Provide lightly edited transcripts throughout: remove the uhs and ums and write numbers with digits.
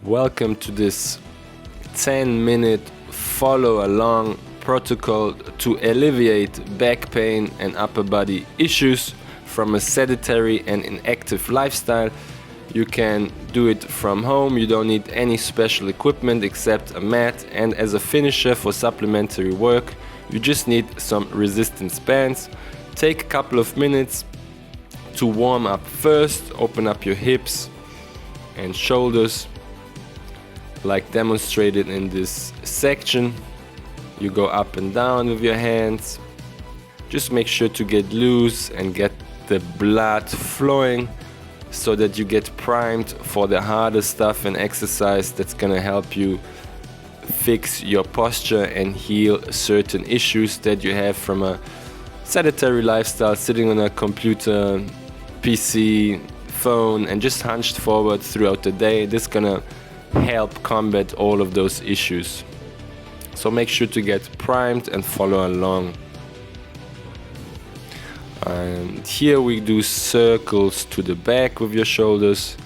Welcome to this 10-minute follow-along protocol to alleviate back pain and upper body issues from a sedentary and inactive lifestyle. You can do it from home. You don't need any special equipment except a mat, and as a finisher for supplementary work, you just need some resistance bands. Take a couple of minutes to warm up first. Open up your hips and shoulders like demonstrated in this section. You go up and down with your hands. Just make sure to get loose and get the blood flowing so that you get primed for the harder stuff and exercise that's gonna help you fix your posture and heal certain issues that you have from a sedentary lifestyle, sitting on a computer, PC, phone, and just hunched forward throughout the day. This is gonna help combat all of those issues. So make sure to get primed and follow along. And here we do circles to the back with your shoulders,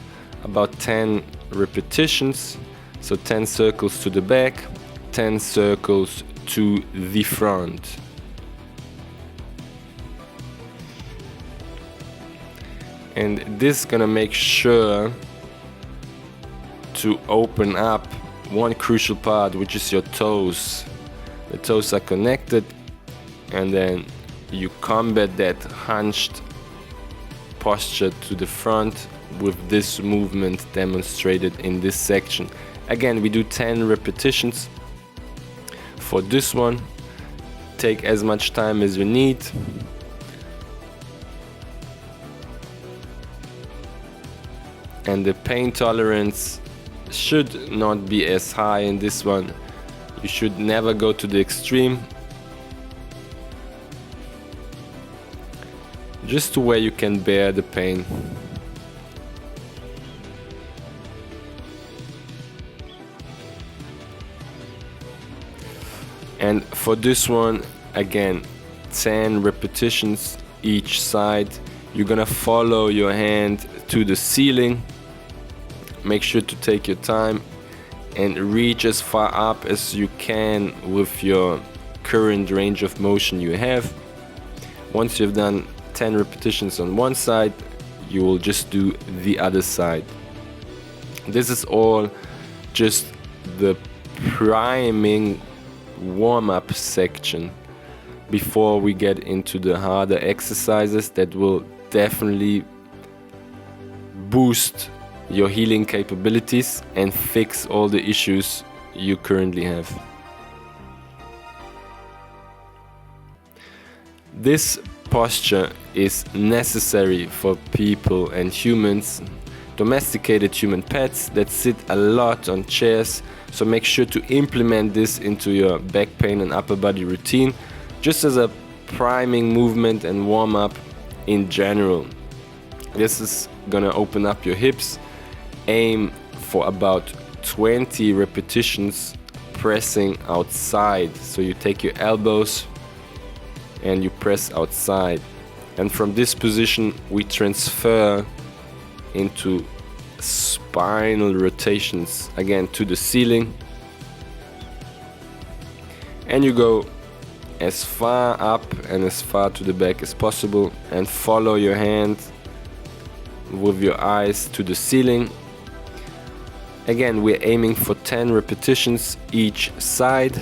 about 10 repetitions. So 10 circles to the back, 10 circles to the front. And this is gonna make sure to open up one crucial part, which is your toes. The toes are connected, and then you combat that hunched posture to the front with this movement demonstrated in this section. Again, we do 10 repetitions. For this one, take as much time as you need. And the pain tolerance should not be as high in this one. You should never go to the extreme. Just to where you can bear the pain. And for this one, again, 10 repetitions each side. You're gonna follow your hand to the ceiling. Make sure to take your time and reach as far up as you can with your current range of motion you have. Once you've done 10 repetitions on one side, you will just do the other side. This is all just the priming warm-up section before we get into the harder exercises that will definitely boost your healing capabilities and fix all the issues you currently have. This posture is necessary for people and humans, domesticated human pets that sit a lot on chairs. So make sure to implement this into your back pain and upper body routine, just as a priming movement and warm up in general. This is gonna open up your hips. Aim for about 20 repetitions pressing outside. So you take your elbows and you press outside. And from this position, we transfer into spinal rotations, again to the ceiling. And you go as far up and as far to the back as possible, and follow your hand with your eyes to the ceiling. Again, we're aiming for 10 repetitions each side.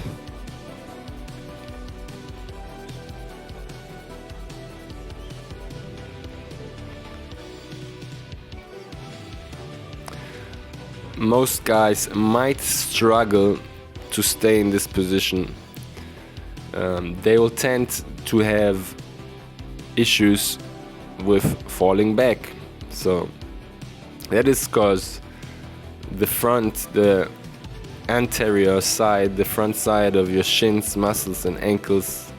Most guys might struggle to stay in this position. They will tend to have issues with falling back. So that is because the anterior side, the front side of your shins, muscles and ankles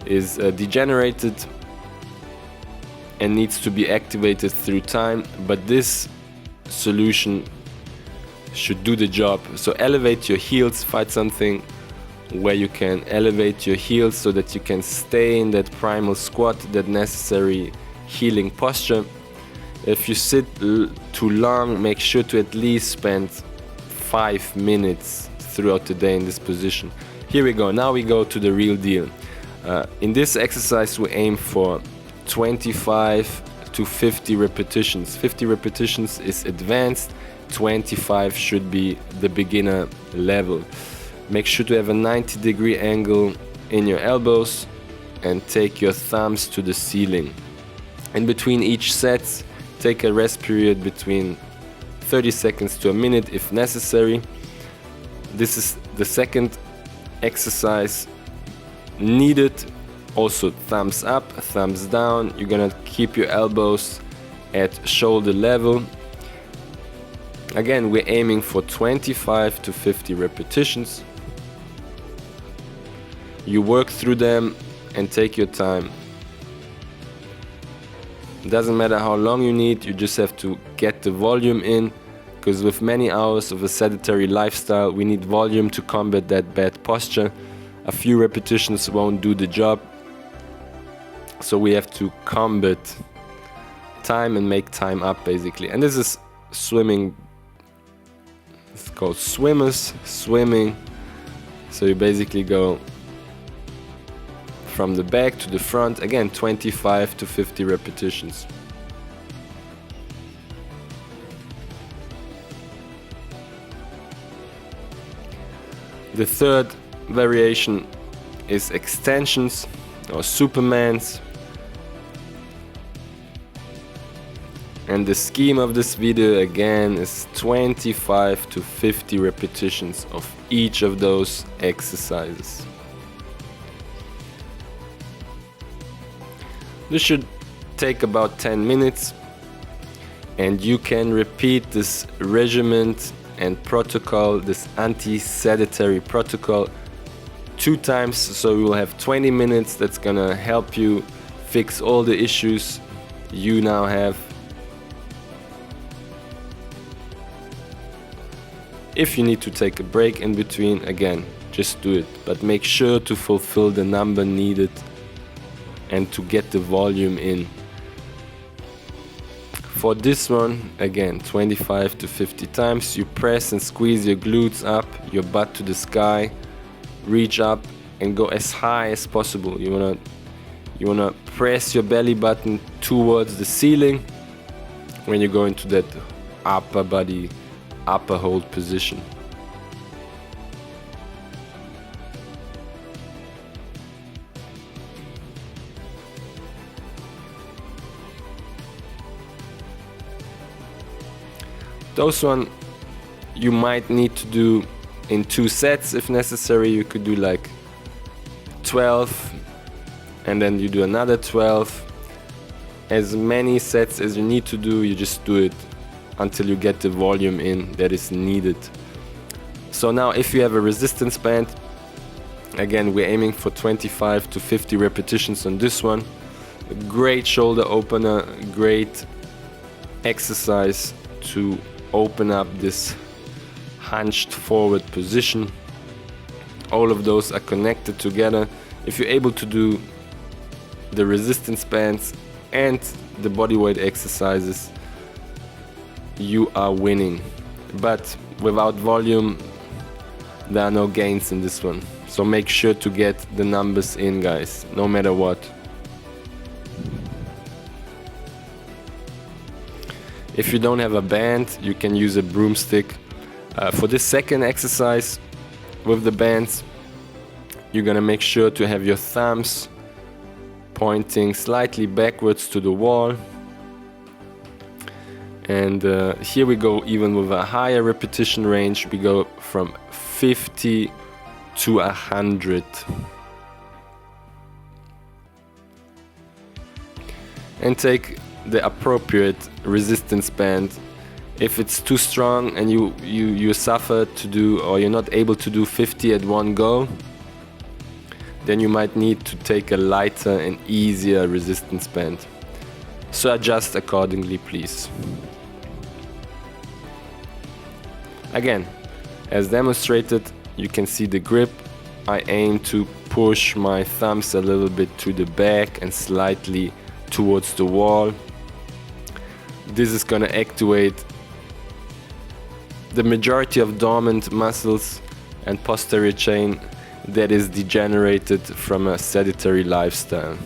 is degenerated and needs to be activated through time, but this solution should do the job. So elevate your heels, find something where you can elevate your heels so that you can stay in that primal squat, that necessary healing posture. If you sit too long, make sure to at least spend 5 minutes throughout the day in this position. Here we go. Now we go to the real deal. In this exercise we aim for 25 to 50 repetitions. 50 repetitions is advanced, 25 should be the beginner level. Make sure to have a 90-degree angle in your elbows and take your thumbs to the ceiling. In between each set, take a rest period between 30 seconds to a minute if necessary. This is the second exercise needed. Also thumbs up, thumbs down. You're gonna keep your elbows at shoulder level. Again, we're aiming for 25 to 50 repetitions. You work through them and take your time. It doesn't matter how long you need, you just have to get the volume in, because with many hours of a sedentary lifestyle, we need volume to combat that bad posture. A few repetitions won't do the job, so we have to combat time and make time up basically. And this is swimming. It's called swimming. So you basically go from the back to the front, again 25 to 50 repetitions. The third variation is extensions or Supermans. And the scheme of this video again is 25 to 50 repetitions of each of those exercises. This should take about 10 minutes, and you can repeat this regimen and protocol, this anti-sedentary protocol, 2 times, so you will have 20 minutes. That's gonna help you fix all the issues you now have. If you need to take a break in between, again, just do it, but make sure to fulfill the number needed and to get the volume in. For this one, again, 25 to 50 times, you press and squeeze your glutes up, your butt to the sky, reach up and go as high as possible. You wanna press your belly button towards the ceiling when you go into that upper body, upper hold position. Those one you might need to do in 2 sets if necessary. You could do like 12 and then you do another 12. As many sets as you need to do, you just do it until you get the volume in that is needed. So now if you have a resistance band, again we're aiming for 25 to 50 repetitions on this one. A great shoulder opener, great exercise to open up this hunched forward position. All of those are connected together. If you're able to do the resistance bands and the bodyweight exercises, you are winning. But without volume, there are no gains in this one. So make sure to get the numbers in, guys, no matter what. If you don't have a band, you can use a broomstick. For this second exercise with the bands, you're gonna make sure to have your thumbs pointing slightly backwards to the wall. And here we go even with a higher repetition range. We go from 50 to 100. And take the appropriate resistance band. If it's too strong and you suffer to do, or you're not able to do 50 at one go, then you might need to take a lighter and easier resistance band. So adjust accordingly, please. Again, as demonstrated, you can see the grip. I aim to push my thumbs a little bit to the back and slightly towards the wall. This is gonna activate the majority of dormant muscles and posterior chain that is degenerated from a sedentary lifestyle.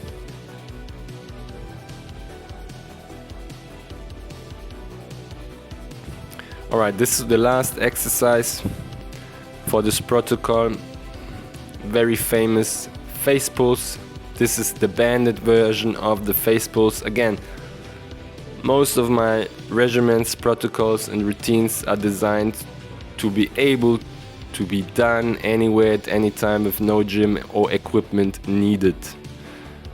Alright, this is the last exercise for this protocol. Very famous face pulse. This is the banded version of the face pulse. Again, most of my regimens, protocols and routines are designed to be able to be done anywhere at any time with no gym or equipment needed.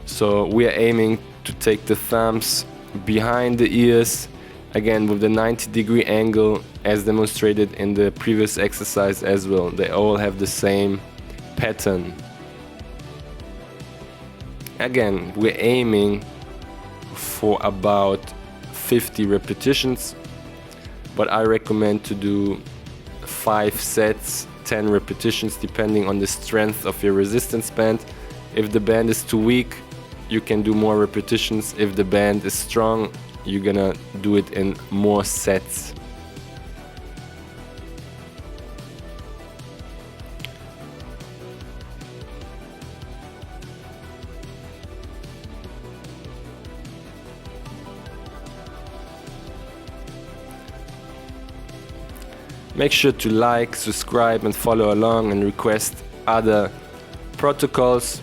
So we are aiming to take the thumbs behind the ears, again with the 90-degree angle as demonstrated in the previous exercise as well. They all have the same pattern. Again, we're aiming for about 50 repetitions, but I recommend to do 5 sets, 10 repetitions, depending on the strength of your resistance band. If the band is too weak, you can do more repetitions. If the band is strong, you're gonna do it in more sets. Make sure to like, subscribe and follow along and request other protocols.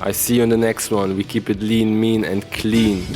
I see you in the next one. We keep it lean, mean and clean.